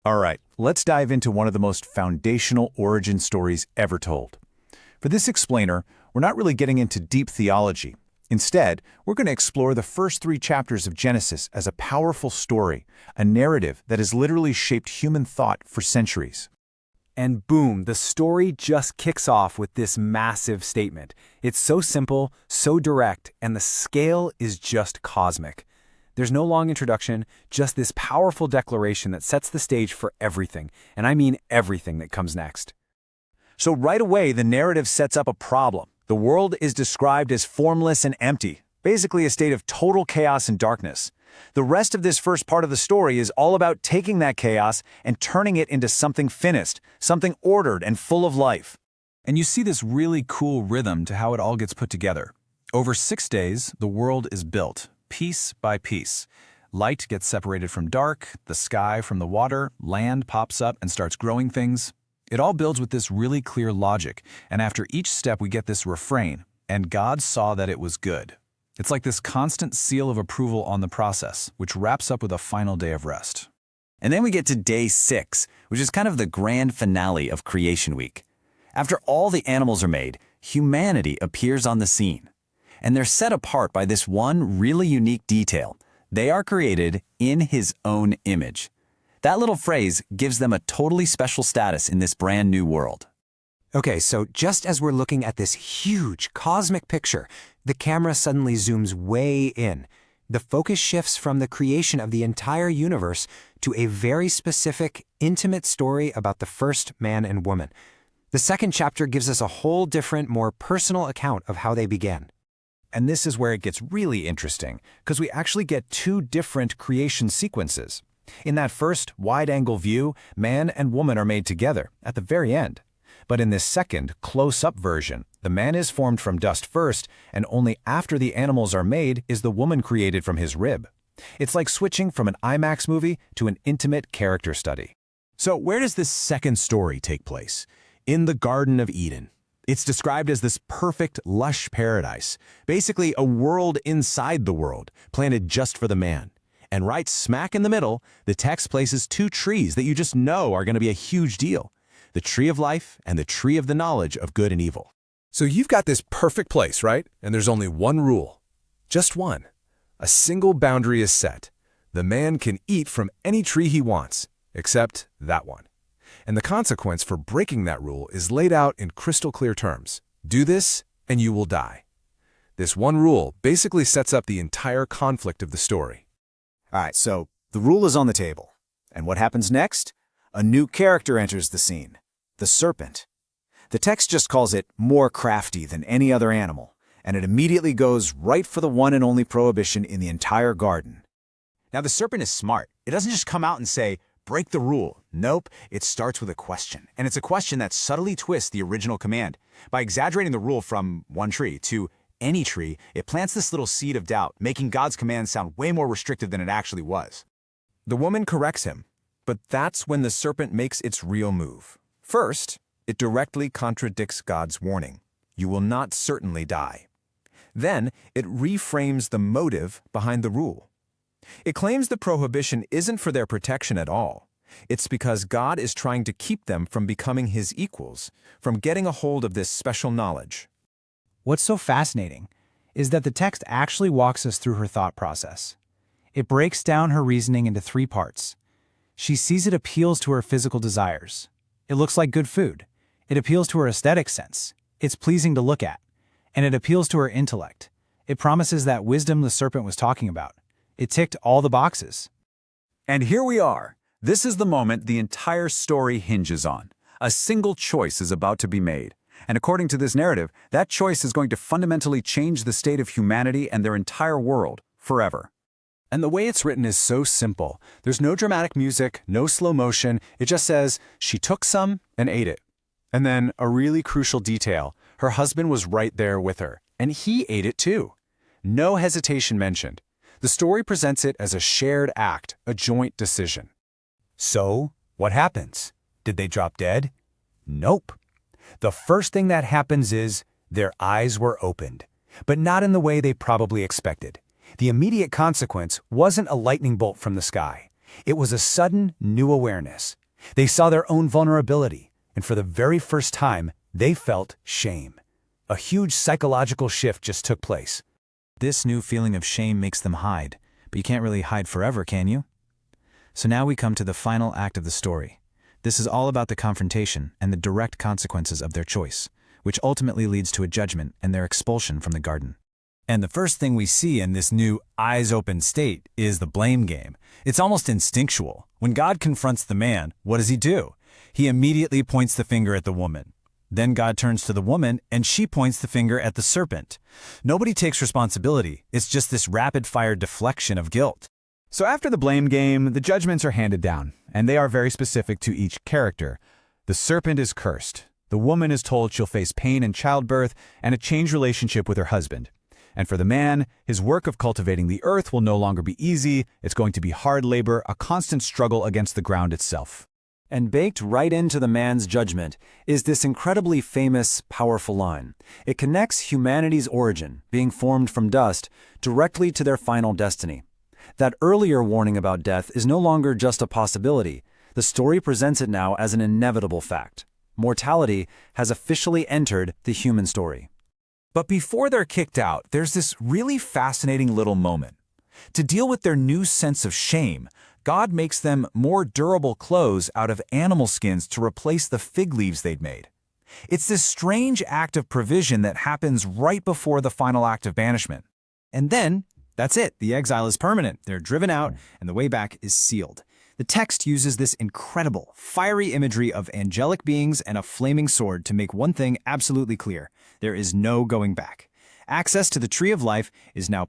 All right, let's dive into one of the most foundational origin stories ever told. For this explainer, we're not really getting into deep theology. Instead, we're going to explore the first 3 chapters of Genesis as a powerful story, a narrative that has literally shaped human thought for centuries. And boom, the story just kicks off with this massive statement. It's so simple, so direct, and the scale is just cosmic. There's no long introduction, just this powerful declaration that sets the stage for everything, and I mean everything that comes next. So right away, the narrative sets up a problem. The world is described as formless and empty, basically a state of total chaos and darkness. The rest of this first part of the story is all about taking that chaos and turning it into something finished, something ordered and full of life. And you see this really cool rhythm to how it all gets put together. Over 6 days, the world is built, piece by piece. Light gets separated from dark, the sky from the water, land pops up and starts growing things. It all builds with this really clear logic, and after each step we get this refrain, "And God saw that it was good." It's like this constant seal of approval on the process, which wraps up with a final day of rest. And then we get to day 6, which is kind of the grand finale of Creation Week. After all the animals are made, humanity appears on the scene. And they're set apart by this one really unique detail. They are created in His own image. That little phrase gives them a totally special status in this brand new world. Okay, so just as we're looking at this huge cosmic picture, the camera suddenly zooms way in. The focus shifts from the creation of the entire universe to a very specific, intimate story about the first man and woman. The second chapter gives us a whole different, more personal account of how they began. And this is where it gets really interesting, because we actually get 2 different creation sequences. In that first wide-angle view, man and woman are made together at the very end. But in this second, close-up version, the man is formed from dust first, and only after the animals are made is the woman created from his rib. It's like switching from an IMAX movie to an intimate character study. So where does this second story take place? In the Garden of Eden. It's described as this perfect, lush paradise, basically a world inside the world, planted just for the man. And right smack in the middle, the text places 2 trees that you just know are going to be a huge deal. The tree of life and the tree of the knowledge of good and evil. So you've got this perfect place, right? And there's only one rule. Just one. A single boundary is set. The man can eat from any tree he wants, except that one. And the consequence for breaking that rule is laid out in crystal clear terms. Do this, and you will die. This one rule basically sets up the entire conflict of the story. All right, so the rule is on the table. And what happens next? A new character enters the scene, the serpent. The text just calls it more crafty than any other animal, and it immediately goes right for the one and only prohibition in the entire garden. Now, the serpent is smart. It doesn't just come out and say, break the rule. Nope, it starts with a question. And it's a question that subtly twists the original command. By exaggerating the rule from one tree to any tree, it plants this little seed of doubt, making God's command sound way more restrictive than it actually was. The woman corrects him, but that's when the serpent makes its real move. First, it directly contradicts God's warning. You will not certainly die. Then, it reframes the motive behind the rule. It claims the prohibition isn't for their protection at all. It's because God is trying to keep them from becoming His equals, from getting a hold of this special knowledge. What's so fascinating is that the text actually walks us through her thought process. It breaks down her reasoning into 3 parts. She sees it appeals to her physical desires. It looks like good food. It appeals to her aesthetic sense. It's pleasing to look at. And it appeals to her intellect. It promises that wisdom the serpent was talking about. It ticked all the boxes. And here we are. This is the moment the entire story hinges on. A single choice is about to be made. And according to this narrative, that choice is going to fundamentally change the state of humanity and their entire world forever. And the way it's written is so simple. There's no dramatic music, no slow motion. It just says, she took some and ate it. And then a really crucial detail. Her husband was right there with her, and he ate it too. No hesitation mentioned. The story presents it as a shared act, a joint decision. So, what happens? Did they drop dead? Nope. The first thing that happens is their eyes were opened, but not in the way they probably expected. The immediate consequence wasn't a lightning bolt from the sky. It was a sudden, new awareness. They saw their own vulnerability, and for the very first time, they felt shame. A huge psychological shift just took place. This new feeling of shame makes them hide, but you can't really hide forever, can you? So now we come to the final act of the story. This is all about the confrontation and the direct consequences of their choice, which ultimately leads to a judgment and their expulsion from the garden. And the first thing we see in this new eyes-open state is the blame game. It's almost instinctual. When God confronts the man, what does he do? He immediately points the finger at the woman. Then God turns to the woman, and she points the finger at the serpent. Nobody takes responsibility. It's just this rapid-fire deflection of guilt. So after the blame game, the judgments are handed down, and they are very specific to each character. The serpent is cursed. The woman is told she'll face pain in childbirth and a changed relationship with her husband. And for the man, his work of cultivating the earth will no longer be easy. It's going to be hard labor, a constant struggle against the ground itself. And baked right into the man's judgment is this incredibly famous, powerful line. It connects humanity's origin, being formed from dust, directly to their final destiny. That earlier warning about death is no longer just a possibility. The story presents it now as an inevitable fact. Mortality has officially entered the human story. But before they're kicked out, there's this really fascinating little moment. To deal with their new sense of shame, God makes them more durable clothes out of animal skins to replace the fig leaves they'd made. It's this strange act of provision that happens right before the final act of banishment. And then, that's it. The exile is permanent. They're driven out, and the way back is sealed. The text uses this incredible, fiery imagery of angelic beings and a flaming sword to make one thing absolutely clear. There is no going back. Access to the tree of life is now